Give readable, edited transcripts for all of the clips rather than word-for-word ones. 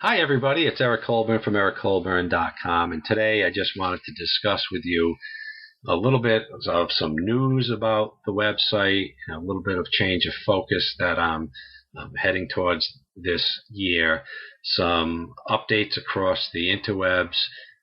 Hi, everybody. It's Eric Colburn from EricColburn.com, and today I just wanted to discuss with you a little bit of some news about the website, a little bit of change of focus that I'm heading towards this year, some updates across the interwebs,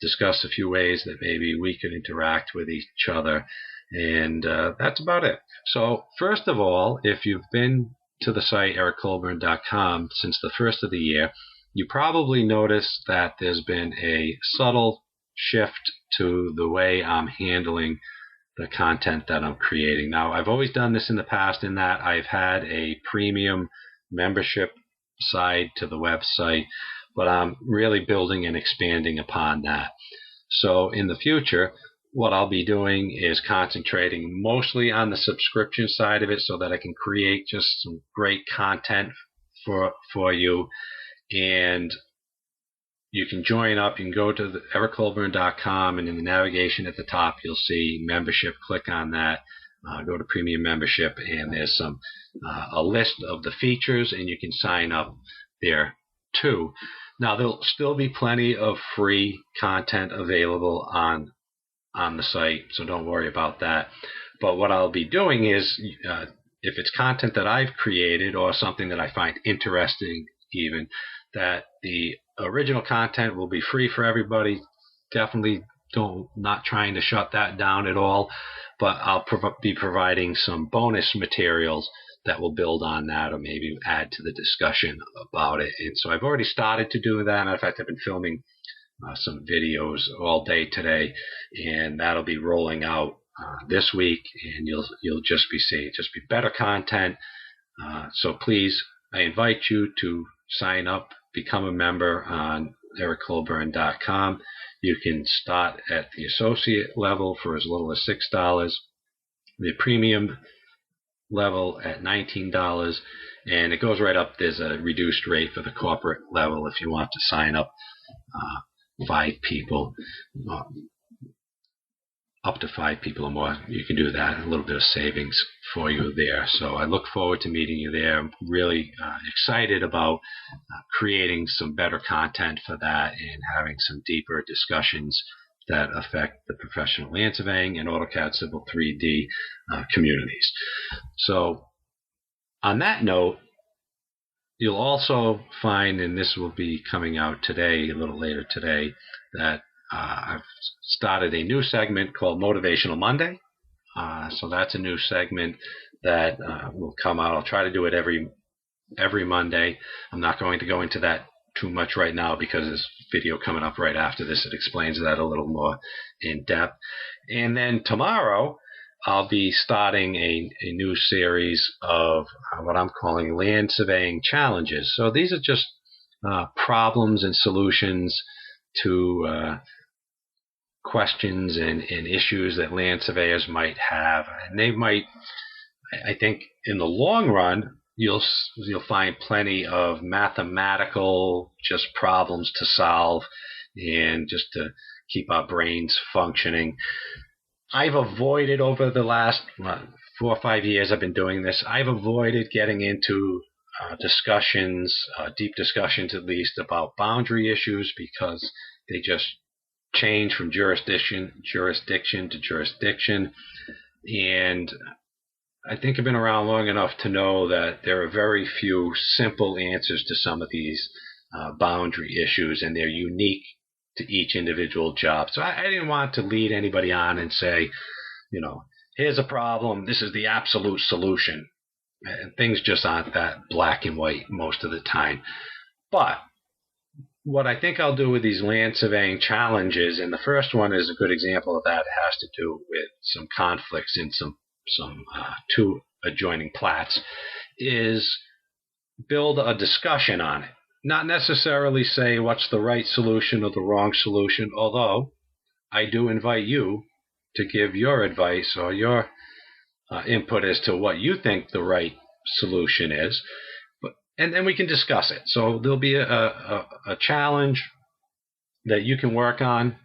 discuss a few ways that maybe we could interact with each other, and that's about it. So first of all, if you've been to the site EricColburn.com since the first of the year, you probably noticed that there's been a subtle shift to the way I'm handling the content that I'm creating. Now, I've always done this in the past in that I've had a premium membership side to the website, but I'm really building and expanding upon that. So in the future, what I'll be doing is concentrating mostly on the subscription side of it so that I can create just some great content for you. And you can join up. You can go to ericcolburn.com, and in the navigation at the top, you'll see membership. Click on that. Go to premium membership, and there's a list of the features, and you can sign up there too. Now, there'll still be plenty of free content available on the site, so don't worry about that. But what I'll be doing is, if it's content that I've created or something that I find interesting, even that the original content will be free for everybody. Definitely not trying to shut that down at all, but I'll be providing some bonus materials that will build on that or maybe add to the discussion about it. And so I've already started to do that. In fact, I've been filming some videos all day today, and that'll be rolling out this week, and you'll just be seeing better content. So please, I invite you to sign up, become a member on ericcolburn.com. You can start at the associate level for as little as $6, the premium level at $19, and it goes right up. There's a reduced rate for the corporate level if you want to sign up 5 people. Up to 5 people or more, you can do that. A little bit of savings for you there. So I look forward to meeting you there. I'm really excited about creating some better content for that and having some deeper discussions that affect the professional land surveying and AutoCAD Civil 3D communities. So on that note, you'll also find, and this will be coming out today, a little later today, that I've started a new segment called Motivational Monday. So that's a new segment that will come out. I'll try to do it every Monday. I'm not going to go into that too much right now because there's a video coming up right after this that explains that a little more in depth. And then tomorrow, I'll be starting a new series of what I'm calling land surveying challenges. So these are just problems and solutions to questions and issues that land surveyors might have. And they might, I think in the long run, you'll find plenty of mathematical just problems to solve and just to keep our brains functioning. I've avoided over the last 4 or 5 years I've been doing this, I've avoided getting into discussions, deep discussions at least, about boundary issues because they just change from jurisdiction to jurisdiction. And I think I've been around long enough to know that there are very few simple answers to some of these boundary issues, and they're unique to each individual job. So I didn't want to lead anybody on and say, here's a problem, this is the absolute solution. And things just aren't that black and white most of the time. But what I think I'll do with these land surveying challenges, and the first one is a good example of that, it has to do with some conflicts in some two adjoining plats, is build a discussion on it. Not necessarily say what's the right solution or the wrong solution, although I do invite you to give your advice or your input as to what you think the right solution is. And then we can discuss it. So there'll be a challenge that you can work on,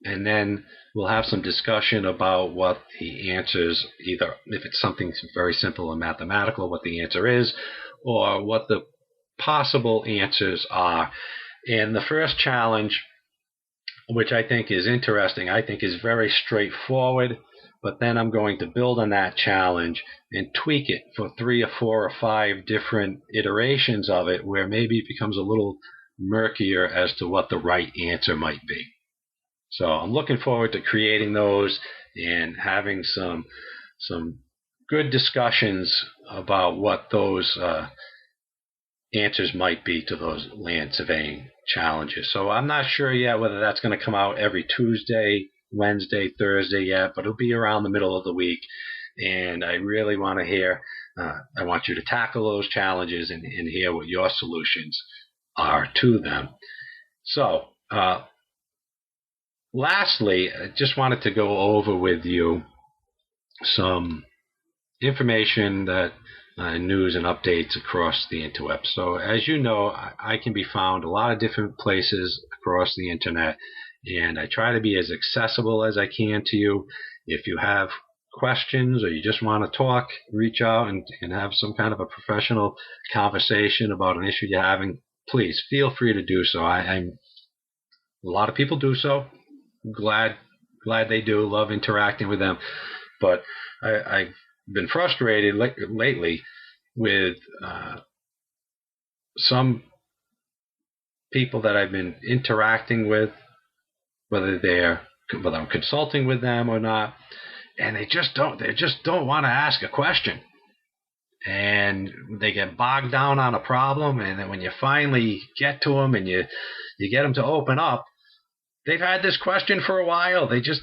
and then we'll have some discussion about what the answers, either if it's something very simple and mathematical, what the answer is, or what the possible answers are. And the first challenge, which I think is interesting, I think is very straightforward, but then I'm going to build on that challenge and tweak it for 3 or 4 or 5 different iterations of it, where maybe it becomes a little murkier as to what the right answer might be. So I'm looking forward to creating those and having some good discussions about what those answers might be to those land surveying challenges. So I'm not sure yet whether that's going to come out every Tuesday, Wednesday, Thursday yet, but it'll be around the middle of the week. And I really want to hear, I want you to tackle those challenges and hear what your solutions are to them. So, lastly, I just wanted to go over with you some information that news and updates across the interweb. So as you know, I can be found a lot of different places across the internet, and I try to be as accessible as I can to you. If you have questions or you just want to talk, reach out and have some kind of a professional conversation about an issue you're having, please feel free to do so. A lot of people do so. Glad they do. Love interacting with them. But I've been frustrated lately with some people that I've been interacting with, whether I'm consulting with them or not, and they just don't want to ask a question, and they get bogged down on a problem, and then when you finally get to them and you get them to open up, they've had this question for a while. They just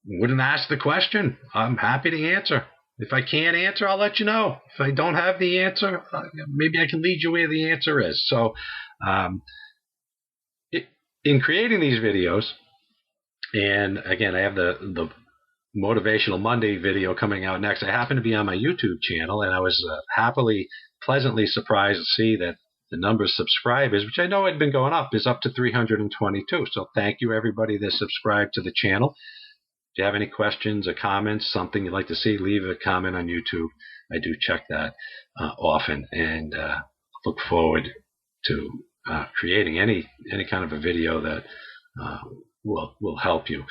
wouldn't ask the question. I'm happy to answer. If I can't answer, I'll let you know. If I don't have the answer, maybe I can lead you where the answer is. So in creating these videos, and again, I have the Motivational Monday video coming out next. I happen to be on my YouTube channel, and I was pleasantly surprised to see that the number of subscribers, which I know had been going up, is up to 322. So thank you, everybody that subscribed to the channel. If you have any questions or comments, something you'd like to see, leave a comment on YouTube. I do check that often, and look forward to creating any kind of a video that will help you.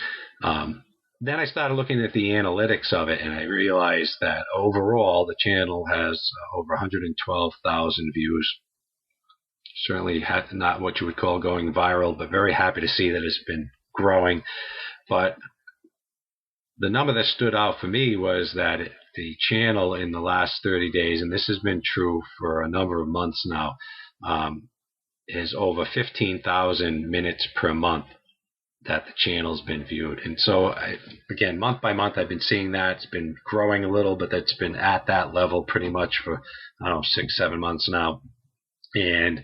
Then I started looking at the analytics of it, and I realized that overall the channel has over 112,000 views. Certainly not what you would call going viral, but very happy to see that it's been growing. But the number that stood out for me was that the channel in the last 30 days, and this has been true for a number of months now, is over 15,000 minutes per month that the channel's been viewed. And so, again, month by month, I've been seeing that. It's been growing a little, but that's been at that level pretty much for, 6-7 months now. And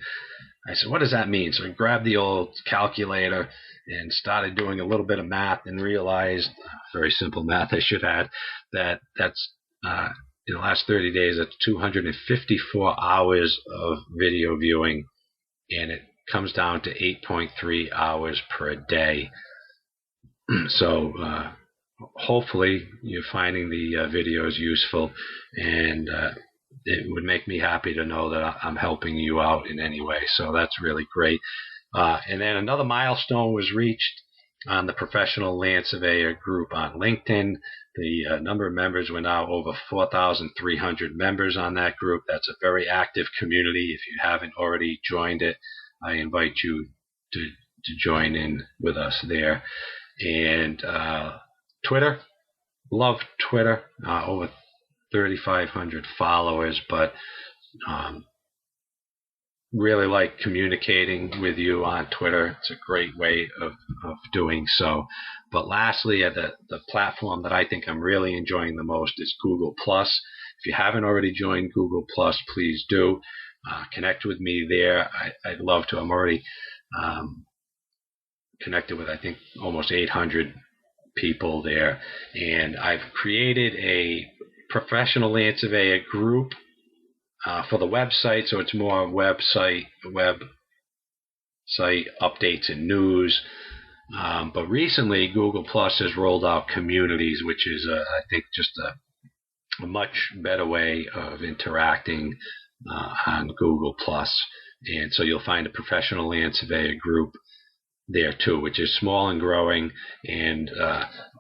I said, what does that mean? So I grabbed the old calculator and started doing a little bit of math and realized, very simple math I should add, that's in the last 30 days, that's 254 hours of video viewing, and it comes down to 8.3 hours per day. So hopefully you're finding the videos useful, and it would make me happy to know that I'm helping you out in any way. So that's really great. And then another milestone was reached on the Professional Land Surveyor group on LinkedIn. The number of members were now over 4,300 members on that group. That's a very active community. If you haven't already joined it, I invite you to join in with us there. And Twitter, love Twitter, over 3,500 followers, but really like communicating with you on Twitter. It's a great way of doing so. But lastly, the platform that I think I'm really enjoying the most is Google+. If you haven't already joined Google+, please do. Connect with me there. I'd love to. I'm already connected with, I think, almost 800 people there. And I've created a Professional Land Surveyor group for the website, so it's more website updates and news. But recently, Google Plus has rolled out communities, which is, I think, just a much better way of interacting on Google Plus, and so you'll find a professional land surveyor group there too, which is small and growing, and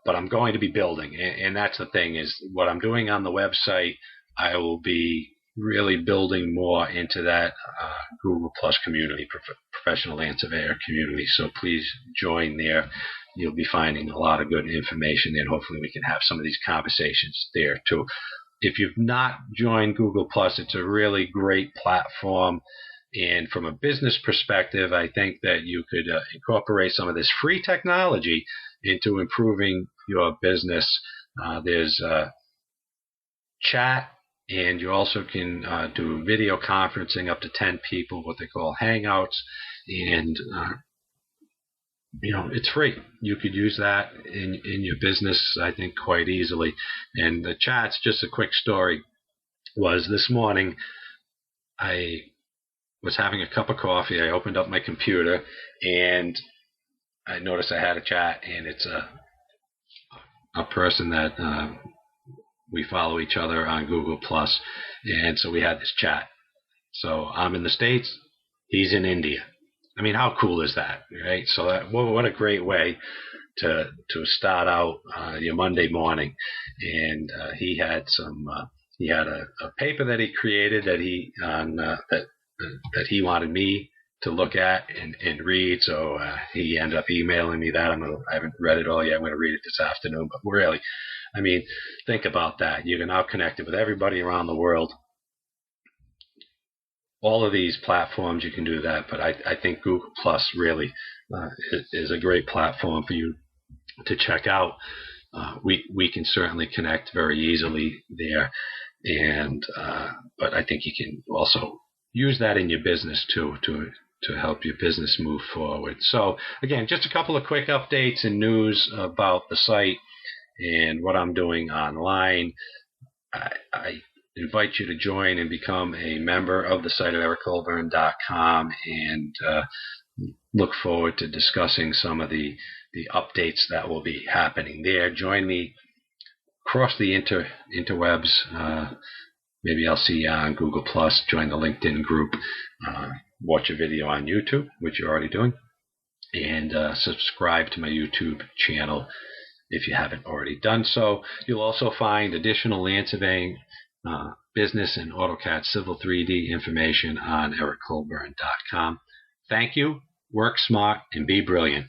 but I'm going to be building, and that's the thing, is what I'm doing on the website, I will be really building more into that Google Plus community, professional land surveyor community. So please join there. You'll be finding a lot of good information there, and hopefully we can have some of these conversations there too. If you've not joined Google Plus, it's a really great platform. And from a business perspective, I think that you could incorporate some of this free technology into improving your business. There's chat, and you also can do video conferencing up to 10 people, what they call Hangouts. And, it's free. You could use that in your business, I think, quite easily. And the chats, just a quick story, was this morning I was having a cup of coffee. I opened up my computer and I noticed I had a chat, and it's a person that we follow each other on Google Plus, and so we had this chat. So I'm in the States, he's in India. I mean, how cool is that, right? So what a great way to start out your Monday morning. And he had a paper that he created that he wanted me to look at and read. So he ended up emailing me that. I haven't read it all yet. I'm going to read it this afternoon. But really, I mean, think about that. You're now connected with everybody around the world. All of these platforms, you can do that. But I think Google Plus really is a great platform for you to check out. We can certainly connect very easily there. But I think you can also use that in your business too, to help your business move forward. So again, just a couple of quick updates and news about the site and what I'm doing online. I invite you to join and become a member of the site at ericcolburn.com, and look forward to discussing some of the updates that will be happening there. Join me across the interwebs. Maybe I'll see you on Google Plus. Join the LinkedIn group. Watch a video on YouTube, which you're already doing, and subscribe to my YouTube channel if you haven't already done so. You'll also find additional land surveying, business, and AutoCAD Civil 3D information on ericcolburn.com. Thank you. Work smart and be brilliant.